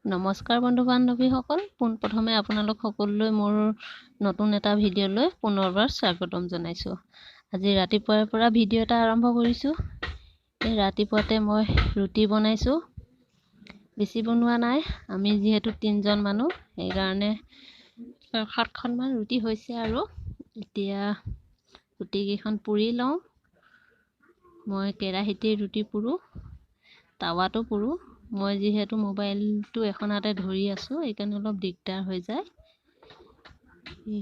নমস্কাৰ বন্ধু বান্ধৱীসকল, পোনপ্ৰথমে আপোনালোক সকলোলৈ মোৰ নতুন এটা ভিডিঅ'লৈ পুনৰবাৰ স্বাগতম জনাইছোঁ। আজি ৰাতিপুৱাৰ পৰা ভিডিঅ' এটা আৰম্ভ কৰিছোঁ। এই ৰাতিপুৱাতে মই ৰুটি বনাইছোঁ। বেছি বনোৱা নাই, আমি যিহেতু 3জন মানুহ, সেইকাৰণে 7খনমান ৰুটি হৈছে আৰু এতিয়া ৰুটিকেইখন পুৰি লওঁ। মই কেৰাহীতে ৰুটি পুৰোঁ, টাৱাতো পুৰোঁ। মই যিহেতু মোবাইলটো এখন হাতে ধৰি আছোঁ, সেইকাৰণে অলপ দিগদাৰ হৈ যায়।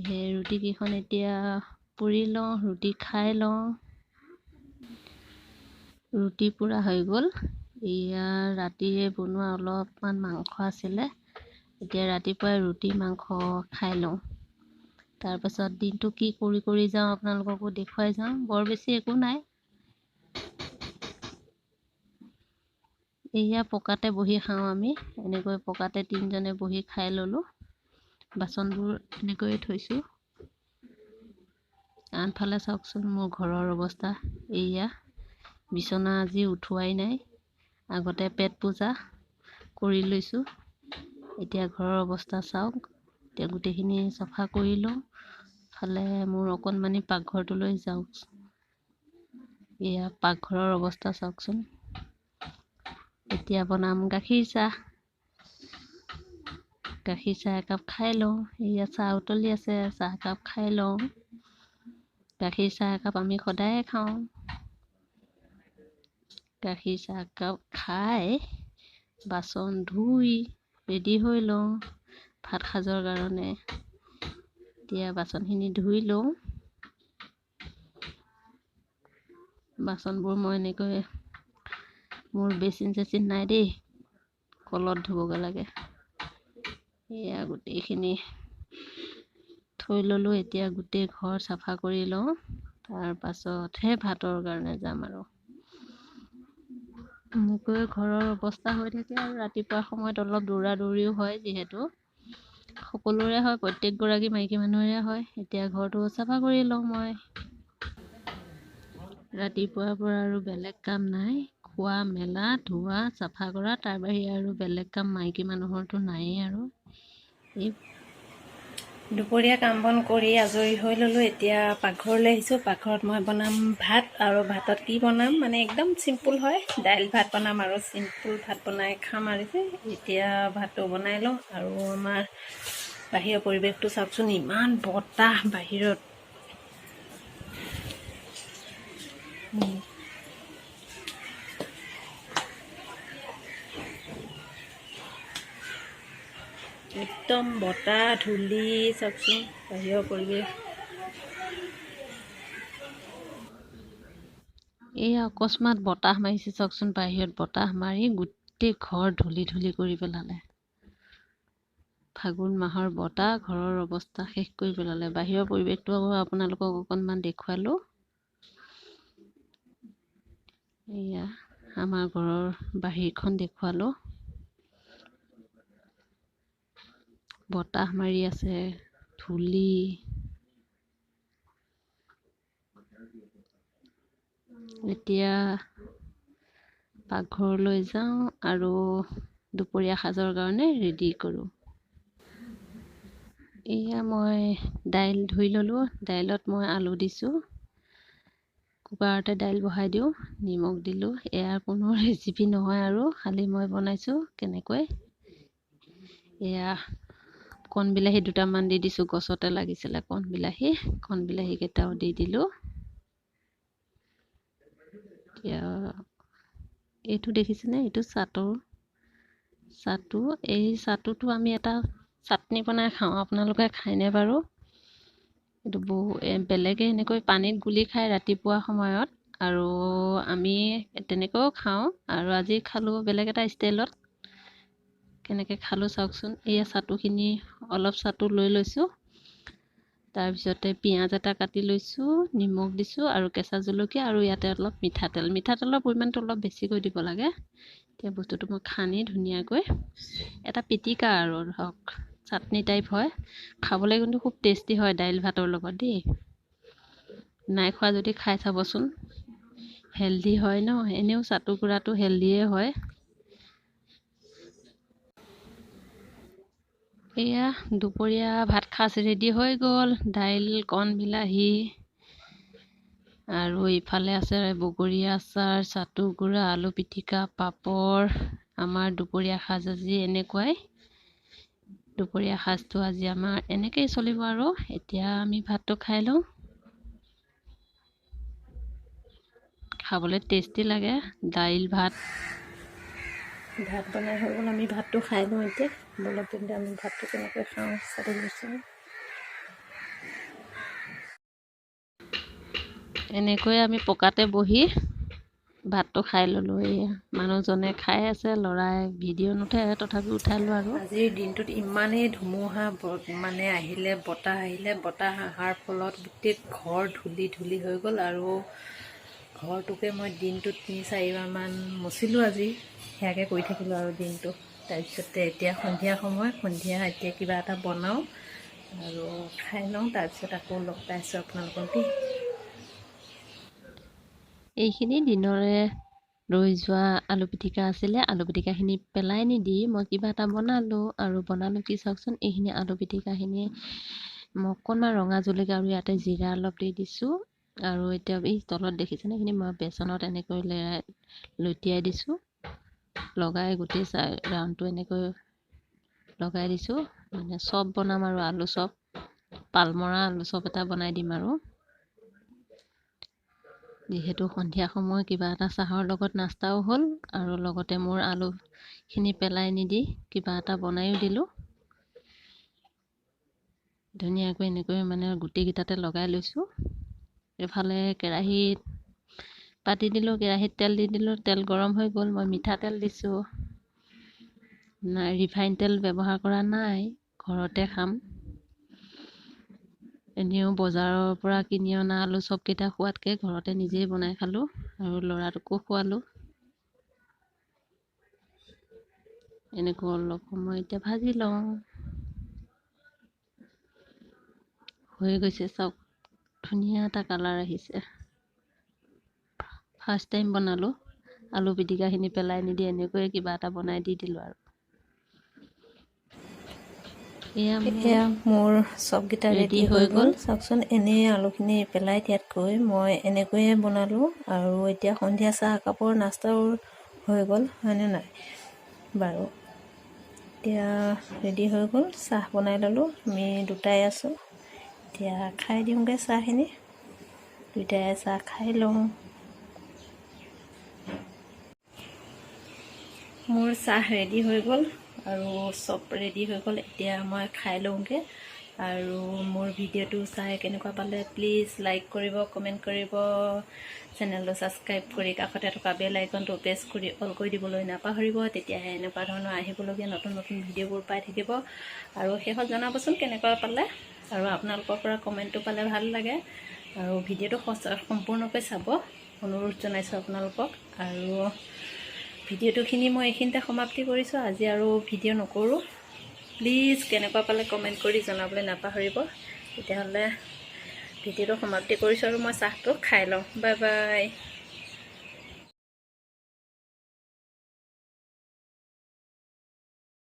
সেই ৰুটিকেইখন এতিয়া পুৰি লওঁ, ৰুটি খাই লওঁ। ৰুটি পুৰা হৈ গ'ল। এয়া ৰাতিয়ে বনোৱা অলপমান মাংস আছিলে, এতিয়া ৰাতিপুৱাই ৰুটি মাংস খাই লওঁ। তাৰপাছত দিনটো কি কৰি যাওঁ আপোনালোককো দেখুৱাই যাওঁ। বৰ বেছি একো নাই। এয়া পকাতে বহি খাওঁ আমি। এনেকৈ পকাতে 3জনে বহি খাই ল'লোঁ। বাচনবোৰ এনেকৈয়ে থৈছোঁ। আনফালে চাওকচোন মোৰ ঘৰৰ অৱস্থা। এয়া বিচনা আজি উঠোৱাই নাই। আগতে পেট পূজা কৰি লৈছোঁ। এতিয়া ঘৰৰ অৱস্থা চাওক। এতিয়া গোটেইখিনি চফা কৰি লওঁ। ফালে মোৰ অকণমানি পাকঘৰটোলৈ যাওক। এয়া পাকঘৰৰ অৱস্থা চাওকচোন। এতিয়া বনাম গাখীৰ চাহ। গাখীৰ চাহ একাপ খাই লওঁ। এয়া চাহ উতলি আছে, চাহ একাপ খাই লওঁ। গাখীৰ চাহ একাপ আমি সদায়ে খাওঁ। গাখীৰ চাহ একাপ খাই বাচন ধুই ৰেডি হৈ লওঁ ভাত সাজৰ কাৰণে। এতিয়া বাচনখিনি ধুই লওঁ। বাচনবোৰ মই এনেকৈ, মোৰ বেচিন চেচিন নাই দেই, কলত ধুবগৈ লাগে। এয়া গোটেইখিনি থৈ ল'লোঁ। এতিয়া গোটেই ঘৰ চাফা কৰি লওঁ, তাৰপাছতহে ভাতৰ কাৰণে যাম আৰু। এনেকৈ ঘৰৰ অৱস্থা হৈ থাকে আৰু ৰাতিপুৱা সময়ত অলপ দৌৰা দৌৰিও হয়, যিহেতু সকলোৰে হয়, প্ৰত্যেকগৰাকী মাইকী মানুহৰে হয়। এতিয়া ঘৰটো চাফা কৰি লওঁ মই। ৰাতিপুৱাৰ পৰা আৰু বেলেগ কাম নাই। খোৱা মেলা ধোৱা চাফা কৰা, তাৰ বাহিৰে আৰু বেলেগ কাম মাইকী মানুহৰতো নায়েই আৰু। এই দুপৰীয়া কাম বন কৰি আজৰি হৈ ল'লোঁ। এতিয়া পাকঘৰলৈ আহিছোঁ। পাকঘৰত মই বনাম ভাত, আৰু ভাতত কি বনাম মানে একদম চিম্পুল হয়, দাইল ভাত বনাম আৰু চিম্পুল ভাত বনাই খাম আৰু। এতিয়া ভাতটো বনাই লওঁ। আৰু আমাৰ বাহিৰৰ পৰিৱেশটো চাওকচোন, ইমান বতাহ বাহিৰত। একদম বতাহ ধূলি চাওকচোন, বাহিৰৰ পৰিৱেশ। এই অকস্মাত বতাহ মাৰিছে চাওকচোন, বাহিৰত বতাহ মাৰি গোটেই ঘৰ ধূলি ধূলি কৰি পেলালে। ফাগুন মাহৰ বতাহ ঘৰৰ অৱস্থা শেষ কৰি পেলালে। বাহিৰৰ পৰিৱেশটো আপোনালোকক অকণমান দেখুৱালোঁ। এয়া আমাৰ ঘৰৰ বাহিৰখন দেখুৱালোঁ। বতাহ মাৰি আছে, ধূলি। এতিয়া পাকঘৰলৈ যাওঁ আৰু দুপৰীয়া সাজৰ কাৰণে ৰেডি কৰোঁ। এয়া মই দাইল ধুই ল'লোঁ। দাইলত মই আলু দিছোঁ। কুকাৰতে দাইল বহাই দিওঁ, নিমখ দিলোঁ। এয়া কোনো ৰেচিপি নহয় আৰু, খালি মই বনাইছোঁ কেনেকৈ। এয়া কণ বিলাহী দুটামান দি দিছোঁ, গছতে লাগিছিলে কণ বিলাহী কেইটাও দি দিলোঁ। এতিয়া এইটো দেখিছেনে, এইটো চাটু। এই চাটুটো আমি এটা চাটনি বনাই খাওঁ। আপোনালোকে খায়নে বাৰু? এইটো বেলেগে এনেকৈ পানীত গুলি খায় ৰাতিপুৱা সময়ত, আৰু আমি তেনেকৈও খাওঁ। আৰু আজি খালোঁ বেলেগ এটা ষ্টাইলত। কেনেকৈ খালোঁ চাওকচোন। এই চাটুখিনি অলপ চাটু লৈ লৈছোঁ। তাৰপিছতে পিঁয়াজ এটা কাটি লৈছোঁ, নিমখ দিছোঁ আৰু কেঁচা জলকীয়া, আৰু ইয়াতে অলপ মিঠাতেলৰ পৰিমাণটো অলপ বেছিকৈ দিব লাগে। এতিয়া বস্তুটো মই খানি ধুনীয়াকৈ এটা পিটিকা আৰু ধৰক চাটনি টাইপ হয়। খাবলৈ কিন্তু খুব টেষ্টি হয় দাইল ভাতৰ লগত দেই। নাই খোৱা যদি খাই চাবচোন। হেল্ডি হয় ন, এনেও চাটু গুড়াটো হেল্ডিয়ে হয়। এয়া দুপৰীয়া ভাত সাজ ৰেডি হৈ গ'ল। দাইল, কণ বিলাহী আৰু ইফালে আছে বগৰী আচাৰ, চাটু গুড়া, আলু পিটিকা, পাপৰ। আমাৰ দুপৰীয়া সাজ আজি এনেকুৱাই। দুপৰীয়া সাজটো আজি আমাৰ এনেকেই চলিব আৰু। এতিয়া আমি ভাতটো খাই লওঁ। খাবলৈ টেষ্টি লাগে দাইল ভাত। ভাত বনাই হৈ গ'ল, আমি ভাতটো খাই লওঁ এতিয়া। বলক তেন্তে আমি ভাতটো কেনেকৈ খাওঁ চাব বিচাৰোঁ। এনেকৈ আমি পকাতে বহি ভাতটো খাই ল'লোঁ। এয়া মানুহজনে খাই আছে, ল'ৰাই ভিডিঅ' নুঠে তথাপিও উঠালোঁ আৰু। আজিৰ দিনটোত ইমানেই ধুমুহা আহিলে, বতাহ আহিলে। বতাহ অহাৰ ফলত গোটেই ঘৰ ধূলি ধূলি হৈ গ'ল আৰু ঘৰটোকে মই দিনটোত ৩-৪বাৰমান মুচিলোঁ আজি। সেয়াকে কৰি থাকিলোঁ আৰু দিনটো। তাৰপিছতে এতিয়া সন্ধিয়া সময়, এতিয়া কিবা এটা বনাওঁ আৰু খাই লওঁ। তাৰপিছত আকৌ লগ পাইছোঁ আপোনালোকক। এইখিনি দিনৰে ৰৈ যোৱা আলু পিটিকা আছিলে। আলু পিটিকাখিনি পেলাই নিদি মই কিবা এটা বনালোঁ কি চাওকচোন। এইখিনি আলু পিটিকাখিনি মই অকণমান ৰঙা জলকীয়া আৰু ইয়াতে জিৰা অলপ দি দিছোঁ। আৰু এতিয়া এই তলত দেখিছেনে, এইখিনি মই বেচনত এনেকৈ লুটিয়াই দিছোঁ। লগাই গোটেই ৰাউণ্ডটো এনেকৈ লগাই দিছোঁ। মানে চপ বনাম আৰু আলু চপ, পালমৰা আলু চপ এটা বনাই দিম আৰু। যিহেতু সন্ধিয়া সময় কিবা এটা চাহৰ লগত নাস্তাও হ'ল আৰু লগতে মোৰ আলুখিনি পেলাই নিদি কিবা এটা বনায়ো দিলোঁ। ধুনীয়াকৈ এনেকৈ মানে গোটেইকেইটাতে লগাই লৈছোঁ। এফালে কেৰাহীত পাতি দিলোঁ, কেৰাহীত তেল দি দিলোঁ। তেল গৰম হৈ গ'ল। মই মিঠাতেল দিছোঁ। ৰিফাইন তেল ব্যৱহাৰ কৰা নাই, ঘৰতে খাম। এনেও বজাৰৰ পৰা কিনি অনা আলু চপকেইটা খোৱাতকৈ ঘৰতে নিজেই বনাই খালোঁ আৰু ল'ৰাটোকো খোৱালোঁ। এনেকৈ অলপ সময় এতিয়া ভাজি লওঁ। হৈ গৈছে চাওক, ধুনীয়া এটা কালাৰ আহিছে। ফাৰ্ষ্ট টাইম বনালোঁ। আলু পিটিকাখিনি পেলাই নিদি এনেকৈয়ে কিবা এটা বনাই দি দিলোঁ আৰু। এয়া মোৰ চপকেইটা ৰেডি হৈ গ'ল। চাওকচোন, এনেই আলুখিনি পেলাই দিয়াতকৈ মই এনেকৈয়ে বনালোঁ। আৰু এতিয়া সন্ধিয়া চাহ কাপৰ নাস্তাও হৈ গ'ল, হয়নে নাই বাৰু। এতিয়া ৰেডি হৈ গ'ল, চাহ বনাই ল'লোঁ। আমি দুটাই আছোঁ। এতিয়া খাই দিওঁগৈ চাহখিনি। দুইটাই চাহ খাই লওঁ। মোৰ চাহ ৰেডি হৈ গ'ল আৰু চব ৰেডি হৈ গ'ল। এতিয়া মই খাই লওঁগৈ। আৰু মোৰ ভিডিঅ'টো চাই কেনেকুৱা পালে প্লিজ লাইক কৰিব, কমেণ্ট কৰিব, চেনেলটো ছাবস্ক্ৰাইব কৰি কাষতে থকা বেল আইকনটো প্ৰেছ কৰি অল কৰি দিবলৈ নাপাহৰিব। তেতিয়াহে এনেকুৱা ধৰণৰ আহিবলগীয়া নতুন নতুন ভিডিঅ'বোৰ পাই থাকিব। আৰু শেষত জনাবচোন কেনেকুৱা পালে। আৰু আপোনালোকৰ পৰা কমেণ্টটো পালে ভাল লাগে। আৰু ভিডিঅ'টো সম্পূৰ্ণকৈ চাব অনুৰোধ জনাইছোঁ আপোনালোকক। আৰু ভিডিঅ'টোখিনি মই এইখিনিতে সমাপ্তি কৰিছোঁ। আজি আৰু ভিডিঅ' নকৰোঁ। প্লিজ কেনেকুৱা পালে কমেণ্ট কৰি জনাবলৈ নাপাহৰিব। তেতিয়াহ'লে ভিডিঅ'টো সমাপ্তি কৰিছোঁ আৰু মই চাহটো খাই লওঁ। Bye bye.